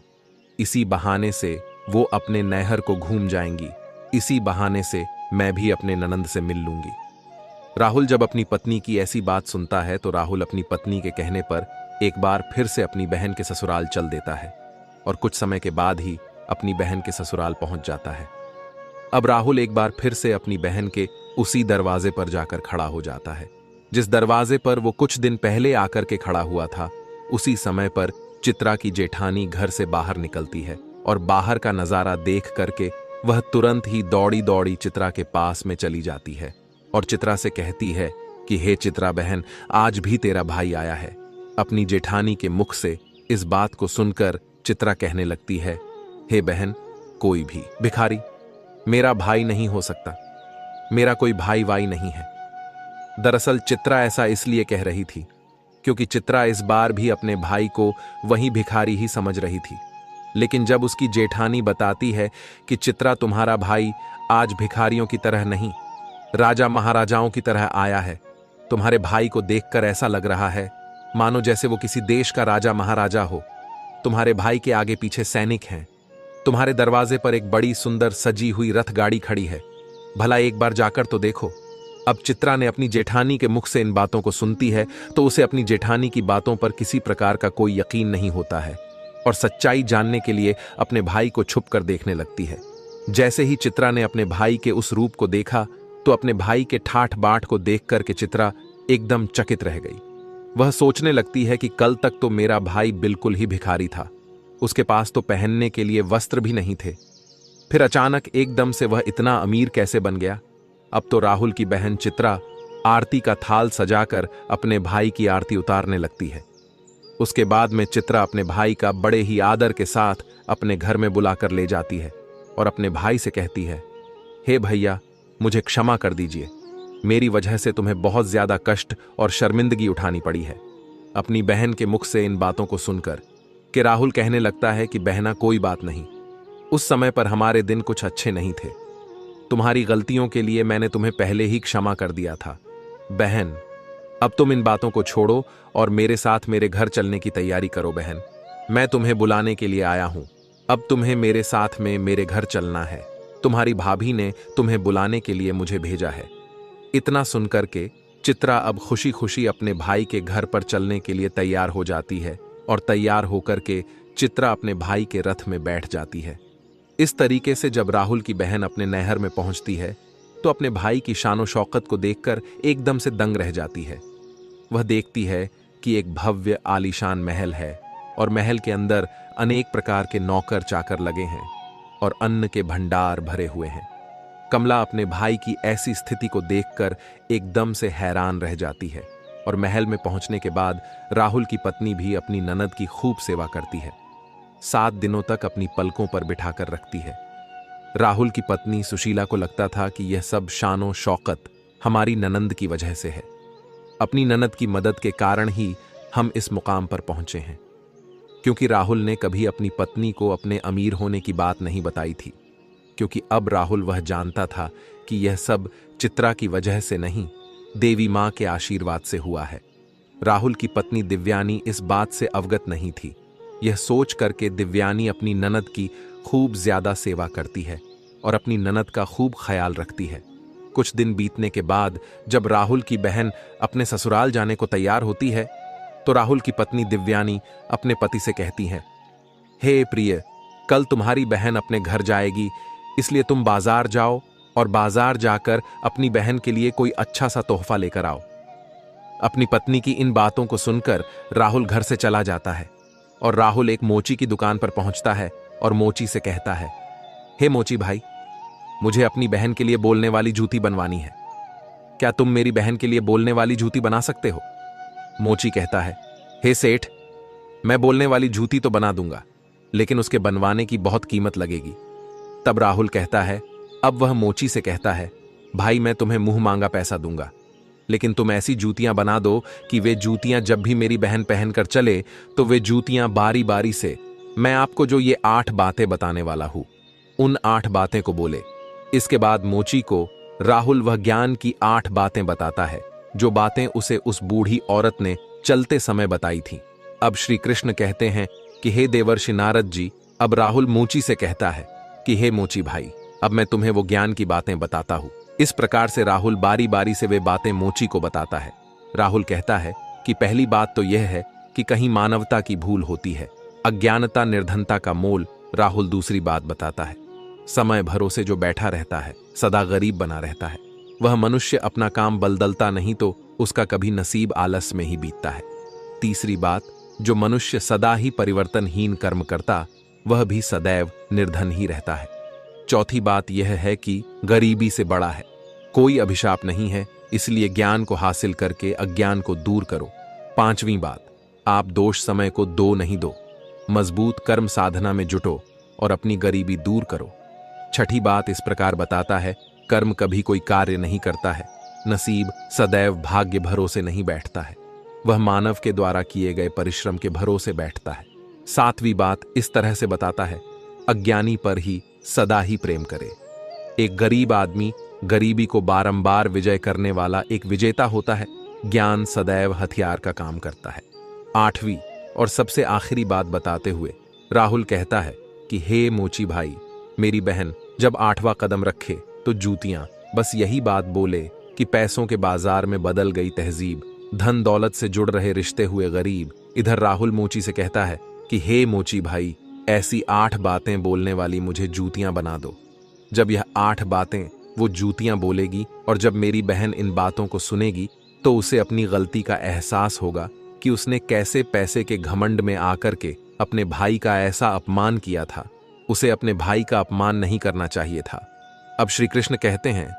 इसी बहाने से वो अपने नैहर को घूम जाएंगी, इसी बहाने से मैं भी अपने ननंद से मिल लूंगी। राहुल जब अपनी पत्नी की ऐसी बात सुनता है तो राहुल अपनी पत्नी के कहने पर एक बार फिर से अपनी बहन के ससुराल चल देता है और कुछ समय के बाद ही अपनी बहन के ससुराल पहुंच जाता है। अब राहुल एक बार फिर से अपनी बहन के उसी दरवाजे पर जाकर खड़ा हो जाता है जिस दरवाजे पर वो कुछ दिन पहले आकर के खड़ा हुआ था। उसी समय पर चित्रा की जेठानी घर से बाहर निकलती है और बाहर का नजारा देख करके वह तुरंत ही दौड़ी दौड़ी चित्रा के पास में चली जाती है और चित्रा से कहती है कि हे चित्रा बहन, आज भी तेरा भाई आया है। अपनी जेठानी के मुख से इस बात को सुनकर चित्रा कहने लगती है, हे बहन, कोई भी भिखारी मेरा भाई नहीं हो सकता, मेरा कोई भाई वाई नहीं है। दरअसल चित्रा ऐसा इसलिए कह रही थी क्योंकि चित्रा इस बार भी अपने भाई को वही भिखारी ही समझ रही थी। लेकिन जब उसकी जेठानी बताती है कि चित्रा, तुम्हारा भाई आज भिखारियों की तरह नहीं, राजा महाराजाओं की तरह आया है। तुम्हारे भाई को देखकर ऐसा लग रहा है मानो जैसे वो किसी देश का राजा महाराजा हो। तुम्हारे भाई के आगे पीछे सैनिक हैं। तुम्हारे दरवाजे पर एक बड़ी सुंदर सजी हुई रथ गाड़ी खड़ी है, भला एक बार जाकर तो देखो। अब चित्रा ने अपनी जेठानी के मुख से इन बातों को सुनती है तो उसे अपनी जेठानी की बातों पर किसी प्रकार का कोई यकीन नहीं होता है और सच्चाई जानने के लिए अपने भाई को छुप कर देखने लगती है। जैसे ही चित्रा ने अपने भाई के उस रूप को देखा तो अपने भाई के ठाठ बाट को देख करके चित्रा एकदम चकित रह गई। वह सोचने लगती है कि कल तक तो मेरा भाई बिल्कुल ही भिखारी था, उसके पास तो पहनने के लिए वस्त्र भी नहीं थे, फिर अचानक एकदम से वह इतना अमीर कैसे बन गया। अब तो राहुल की बहन चित्रा आरती का थाल सजाकर अपने भाई की आरती उतारने लगती है। उसके बाद में चित्रा अपने भाई का बड़े ही आदर के साथ अपने घर में बुलाकर ले जाती है और अपने भाई से कहती है, हे भैया, मुझे क्षमा कर दीजिए, मेरी वजह से तुम्हें बहुत ज्यादा कष्ट और शर्मिंदगी उठानी पड़ी है। अपनी बहन के मुख से इन बातों को सुनकर कि राहुल कहने लगता है कि बहना, कोई बात नहीं, उस समय पर हमारे दिन कुछ अच्छे नहीं थे, तुम्हारी गलतियों के लिए मैंने तुम्हें पहले ही क्षमा कर दिया था। बहन, अब तुम इन बातों को छोड़ो और मेरे साथ मेरे घर चलने की तैयारी करो। बहन, मैं तुम्हें बुलाने के लिए आया हूं, अब तुम्हें मेरे साथ में मेरे घर चलना है, तुम्हारी भाभी ने तुम्हें बुलाने के लिए मुझे भेजा है। इतना सुनकर के चित्रा अब खुशी खुशी अपने भाई के घर पर चलने के लिए तैयार हो जाती है और तैयार होकर के चित्रा अपने भाई के रथ में बैठ जाती है। इस तरीके से जब राहुल की बहन अपने नैहर में पहुंचती है तो अपने भाई की शानो शौकत को देखकर एकदम से दंग रह जाती है। वह देखती है कि एक भव्य आलीशान महल है और महल के अंदर अनेक प्रकार के नौकर चाकर लगे हैं और अन्न के भंडार भरे हुए हैं। कमला अपने भाई की ऐसी स्थिति को देखकर एकदम से हैरान रह जाती है और महल में पहुंचने के बाद राहुल की पत्नी भी अपनी ननद की खूब सेवा करती है। 7 दिनों तक अपनी पलकों पर बिठाकर रखती है। राहुल की पत्नी सुशीला को लगता था कि यह सब शानो शौकत हमारी ननंद की वजह से है। अपनी ननद की मदद के कारण ही हम इस मुकाम पर पहुंचे हैं। क्योंकि राहुल ने कभी अपनी पत्नी को अपने अमीर होने की बात नहीं बताई थी, क्योंकि अब राहुल वह जानता था कि यह सब चित्रा की वजह से नहीं, देवी मां के आशीर्वाद से हुआ है। राहुल की पत्नी दिव्यानी इस बात से अवगत नहीं थी। यह सोच करके दिव्यानी अपनी ननद की खूब ज्यादा सेवा करती है और अपनी ननद का खूब ख्याल रखती है। कुछ दिन बीतने के बाद जब राहुल की बहन अपने ससुराल जाने को तैयार होती है, तो राहुल की पत्नी दिव्यानी अपने पति से कहती है, हे प्रिय, कल तुम्हारी बहन अपने घर जाएगी, इसलिए तुम बाजार जाओ और बाजार जाकर अपनी बहन के लिए कोई अच्छा सा तोहफा लेकर आओ। अपनी पत्नी की इन बातों को सुनकर राहुल घर से चला जाता है और राहुल एक मोची की दुकान पर पहुंचता है और मोची से कहता है, हे मोची भाई, मुझे अपनी बहन के लिए बोलने वाली जूती बनवानी है। क्या तुम मेरी बहन के लिए बोलने वाली जूती बना सकते हो? मोची कहता है, हे सेठ, मैं बोलने वाली जूती तो बना दूंगा, लेकिन उसके बनवाने की बहुत कीमत लगेगी। तब राहुल कहता है, अब वह मोची से कहता है, भाई मैं तुम्हें मुंह मांगा पैसा दूंगा, लेकिन तुम ऐसी जूतियां बना दो कि वे जूतियां जब भी मेरी बहन पहनकर चले तो वे जूतियां बारी बारी से मैं आपको जो ये 8 बातें बताने वाला हूं, उन 8 बातें को बोले। इसके बाद मोची को राहुल वह ज्ञान की 8 बातें बताता है, जो बातें उसे उस बूढ़ी औरत ने चलते समय बताई थीं। अब श्री कृष्ण कहते हैं कि हे देवर्षि नारद जी, अब राहुल मोची से कहता है कि हे मोची भाई, अब मैं तुम्हें वो ज्ञान की बातें बताता हूं। इस प्रकार से राहुल बारी बारी से वे बातें मोची को बताता है। राहुल कहता है कि पहली बात तो यह है कि कहीं मानवता की भूल होती है, अज्ञानता निर्धनता का मोल। राहुल दूसरी बात बताता है, समय भरोसे जो बैठा रहता है सदा गरीब बना रहता है। वह मनुष्य अपना काम बलदलता नहीं तो उसका कभी नसीब आलस में ही बीतता है। तीसरी बात, जो मनुष्य सदा ही परिवर्तनहीन कर्म करता वह भी सदैव निर्धन ही रहता है। चौथी बात यह है कि गरीबी से बड़ा है कोई अभिशाप नहीं है, इसलिए ज्ञान को हासिल करके अज्ञान को दूर करो। पांचवी बात, आप दोष समय को दो नहीं दो, मजबूत कर्म साधना में जुटो और अपनी गरीबी दूर करो। छठी बात इस प्रकार बताता है, कर्म कभी कोई कार्य नहीं करता है, नसीब सदैव भाग्य भरोसे नहीं बैठता है, वह मानव के द्वारा किए गए परिश्रम के भरोसे बैठता है। सातवीं बात इस तरह से बताता है, अज्ञानी पर ही सदा ही प्रेम करे। एक गरीब आदमी गरीबी को बारंबार विजय करने वाला एक विजेता होता है। ज्ञान सदैव हथियार का काम करता है। आठवीं और सबसे आखिरी बात बताते हुए राहुल कहता है कि हे मोची भाई, मेरी बहन जब 8वां कदम रखे तो जूतियां बस यही बात बोले कि पैसों के बाजार में बदल गई तहजीब, धन दौलत से जुड़ रहे रिश्ते हुए गरीब। इधर राहुल मोची से कहता है कि हे मोची भाई, ऐसी 8 बातें बोलने वाली मुझे जूतियां बना दो। जब यह 8 बातें वो जूतियां बोलेगी और जब मेरी बहन इन बातों को सुनेगी तो उसे अपनी गलती का एहसास होगा कि उसने कैसे पैसे के घमंड में आकर के अपने भाई का ऐसा अपमान किया था। उसे अपने भाई का अपमान नहीं करना चाहिए था। अब श्री कृष्ण कहते हैं,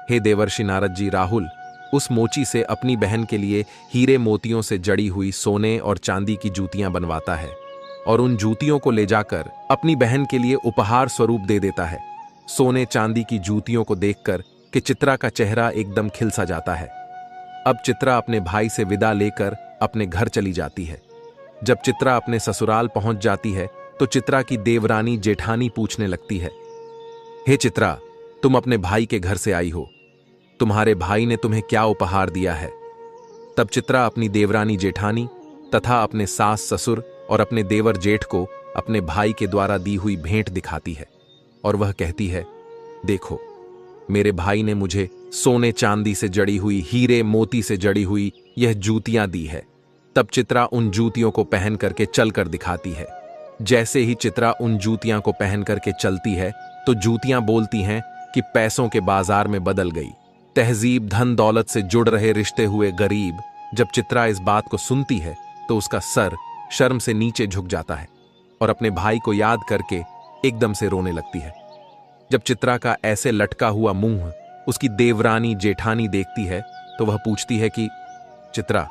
हे देवर्षि नारद जी, राहुल उस मोची से अपनी बहन के लिए हीरे मोतियों से जड़ी हुई सोने और चांदी की जूतियां बनवाता है और उन जूतियों को ले जाकर अपनी बहन के लिए उपहार स्वरूप दे देता है। सोने चांदी की जूतियों को देखकर कि चित्रा का चेहरा एकदम खिल सा जाता है। अब चित्रा अपने भाई से विदा लेकर अपने घर चली जाती है। जब चित्रा अपने ससुराल पहुंच जाती है तो चित्रा की देवरानी जेठानी पूछने लगती है, हे चित्रा, तुम अपने भाई के घर से आई हो, तुम्हारे भाई ने तुम्हें क्या उपहार दिया है? तब चित्रा अपनी देवरानी जेठानी तथा अपने सास ससुर और अपने देवर जेठ को अपने भाई के द्वारा दी हुई भेंट दिखाती है और वह कहती है, देखो, मेरे भाई ने मुझे सोने चांदी से जड़ी हुई, हीरे मोती से जड़ी हुई यह जूतियां दी है। तब चित्रा उन जूतियों को पहन करके चलकर दिखाती है। जैसे ही चित्रा उन जूतियां को पहन करके चलती है तो जूतियां बोलती हैं कि पैसों के बाजार में बदल गई तहजीब, धन दौलत से जुड़ रहे रिश्ते हुए गरीब। जब चित्रा इस बात को सुनती है तो उसका सर शर्म से नीचे झुक जाता है और अपने भाई को याद करके एकदम से रोने लगती है। जब चित्रा का ऐसे लटका हुआ मुंह उसकी देवरानी जेठानी देखती है तो वह पूछती है कि चित्रा,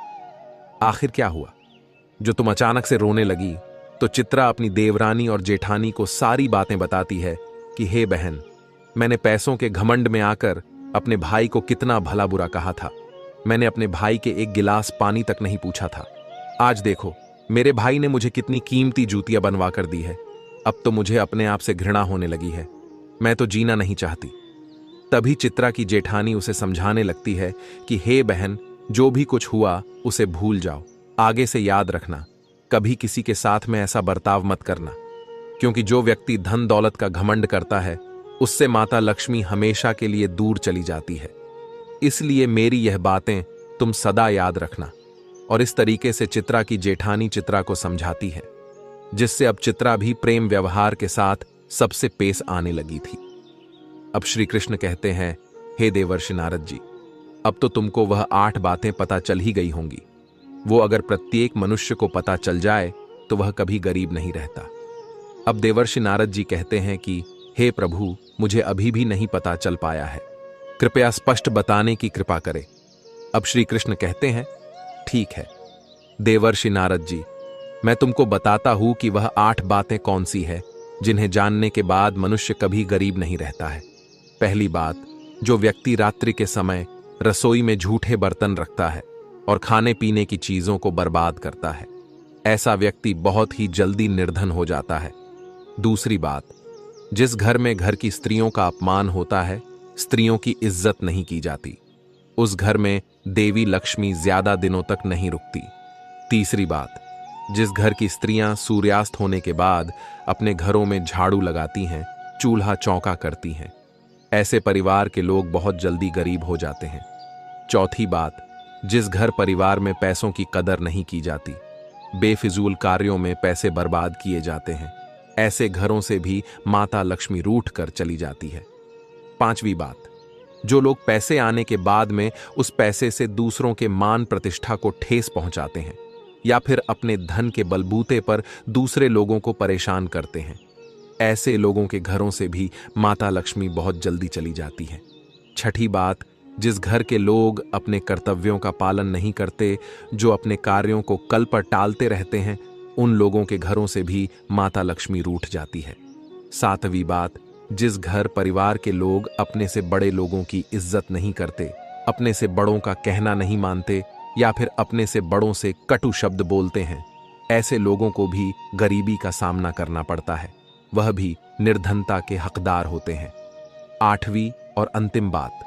आखिर क्या हुआ जो तुम अचानक से रोने लगी? तो चित्रा अपनी देवरानी और जेठानी को सारी बातें बताती है कि हे बहन, मैंने पैसों के घमंड में आकर अपने भाई को कितना भला बुरा कहा था। मैंने अपने भाई के एक गिलास पानी तक नहीं पूछा था। आज देखो, मेरे भाई ने मुझे कितनी कीमती जूतियां बनवा कर दी है। अब तो मुझे अपने आप से घृणा होने लगी है। मैं तो जीना नहीं चाहती। तभी चित्रा की जेठानी उसे समझाने लगती है कि हे बहन, जो भी कुछ हुआ उसे भूल जाओ। आगे से याद रखना, कभी किसी के साथ में ऐसा बर्ताव मत करना, क्योंकि जो व्यक्ति धन दौलत का घमंड करता है उससे माता लक्ष्मी हमेशा के लिए दूर चली जाती है। इसलिए मेरी यह बातें तुम सदा याद रखना। और इस तरीके से चित्रा की जेठानी चित्रा को समझाती है, जिससे अब चित्रा भी प्रेम व्यवहार के साथ सबसे पेश आने लगी थी। अब श्री कृष्ण कहते हैं, हे देवर्षि नारद जी, अब तो तुमको वह 8 बातें पता चल ही गई होंगी। वो अगर प्रत्येक मनुष्य को पता चल जाए तो वह कभी गरीब नहीं रहता। अब देवर्षि नारद जी कहते हैं कि हे प्रभु, मुझे अभी भी नहीं पता चल पाया है, कृपया स्पष्ट बताने की कृपा करें। अब श्री कृष्ण कहते हैं, ठीक है देवर्षि नारद जी, मैं तुमको बताता हूं कि वह 8 बातें कौन सी है जिन्हें जानने के बाद मनुष्य कभी गरीब नहीं रहता है। पहली बात, जो व्यक्ति रात्रि के समय रसोई में झूठे बर्तन रखता है और खाने पीने की चीजों को बर्बाद करता है, ऐसा व्यक्ति बहुत ही जल्दी निर्धन हो जाता है। दूसरी बात, जिस घर में घर की स्त्रियों का अपमान होता है, स्त्रियों की इज्जत नहीं की जाती, उस घर में देवी लक्ष्मी ज्यादा दिनों तक नहीं रुकती। तीसरी बात, जिस घर की स्त्रियां सूर्यास्त होने के बाद अपने घरों में झाड़ू लगाती हैं, चूल्हा चौका करती हैं, ऐसे परिवार के लोग बहुत जल्दी गरीब हो जाते हैं। चौथी बात, जिस घर परिवार में पैसों की कदर नहीं की जाती, बेफिजूल कार्यों में पैसे बर्बाद किए जाते हैं, ऐसे घरों से भी माता लक्ष्मी रूठ कर चली जाती है। पांचवी बात, जो लोग पैसे आने के बाद में उस पैसे से दूसरों के मान प्रतिष्ठा को ठेस पहुंचाते हैं या फिर अपने धन के बलबूते पर दूसरे लोगों को परेशान करते हैं, ऐसे लोगों के घरों से भी माता लक्ष्मी बहुत जल्दी चली जाती है। छठी बात, जिस घर के लोग अपने कर्तव्यों का पालन नहीं करते, जो अपने कार्यों को कल पर टालते रहते हैं, उन लोगों के घरों से भी माता लक्ष्मी रूठ जाती है। सातवीं बात, जिस घर परिवार के लोग अपने से बड़े लोगों की इज्जत नहीं करते, अपने से बड़ों का कहना नहीं मानते या फिर अपने से बड़ों से कटु शब्द बोलते हैं, ऐसे लोगों को भी गरीबी का सामना करना पड़ता है, वह भी निर्धनता के हकदार होते हैं। आठवीं और अंतिम बात,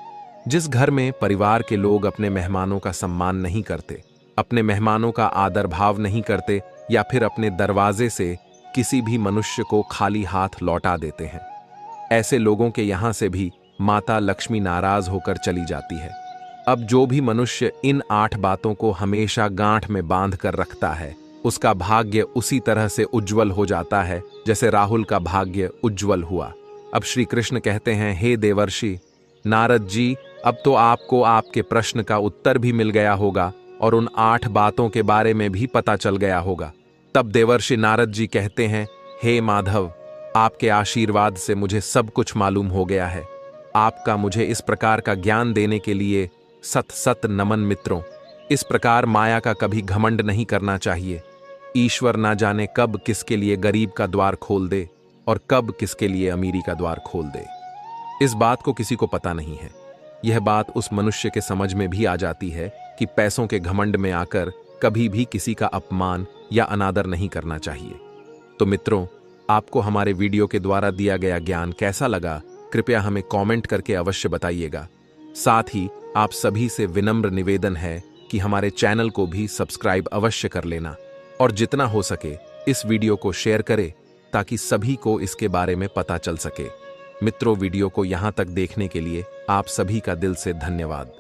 जिस घर में परिवार के लोग अपने मेहमानों का सम्मान नहीं करते, अपने मेहमानों का आदर भाव नहीं करते या फिर अपने दरवाजे से किसी भी मनुष्य को खाली हाथ लौटा देते हैं, ऐसे लोगों के यहां से भी माता लक्ष्मी नाराज होकर चली जाती है। अब जो भी मनुष्य इन 8 बातों को हमेशा गांठ में बांध कर रखता है, उसका भाग्य उसी तरह से उज्जवल हो जाता है जैसे राहुल का भाग्य उज्जवल हुआ। अब श्री कृष्ण कहते हैं, हे देवर्षि नारद जी, अब तो आपको आपके प्रश्न का उत्तर भी मिल गया होगा और उन 8 बातों के बारे में भी पता चल गया होगा। तब देवर्षि नारद जी कहते हैं, हे माधव, आपके आशीर्वाद से मुझे सब कुछ मालूम हो गया है। आपका मुझे इस प्रकार का ज्ञान देने के लिए सत सत नमन मित्रों। इस प्रकार माया का कभी घमंड नहीं करना चाहिए। ईश्वर ना जाने कब किसके लिए गरीब का द्वार खोल दे और कब किसके लिए अमीरी का द्वार खोल दे, इस बात को किसी को पता नहीं है। यह बात उस मनुष्य के समझ में भी आ जाती है कि पैसों के घमंड में आकर कभी भी किसी का अपमान या अनादर नहीं करना चाहिए। तो मित्रों, आपको हमारे वीडियो के द्वारा दिया गया ज्ञान कैसा लगा, कृपया हमें कमेंट करके अवश्य बताइएगा। साथ ही आप सभी से विनम्र निवेदन है कि हमारे चैनल को भी सब्सक्राइब अवश्य कर लेना और जितना हो सके इस वीडियो को शेयर करें ताकि सभी को इसके बारे में पता चल सके। मित्रों, वीडियो को यहां तक देखने के लिए आप सभी का दिल से धन्यवाद।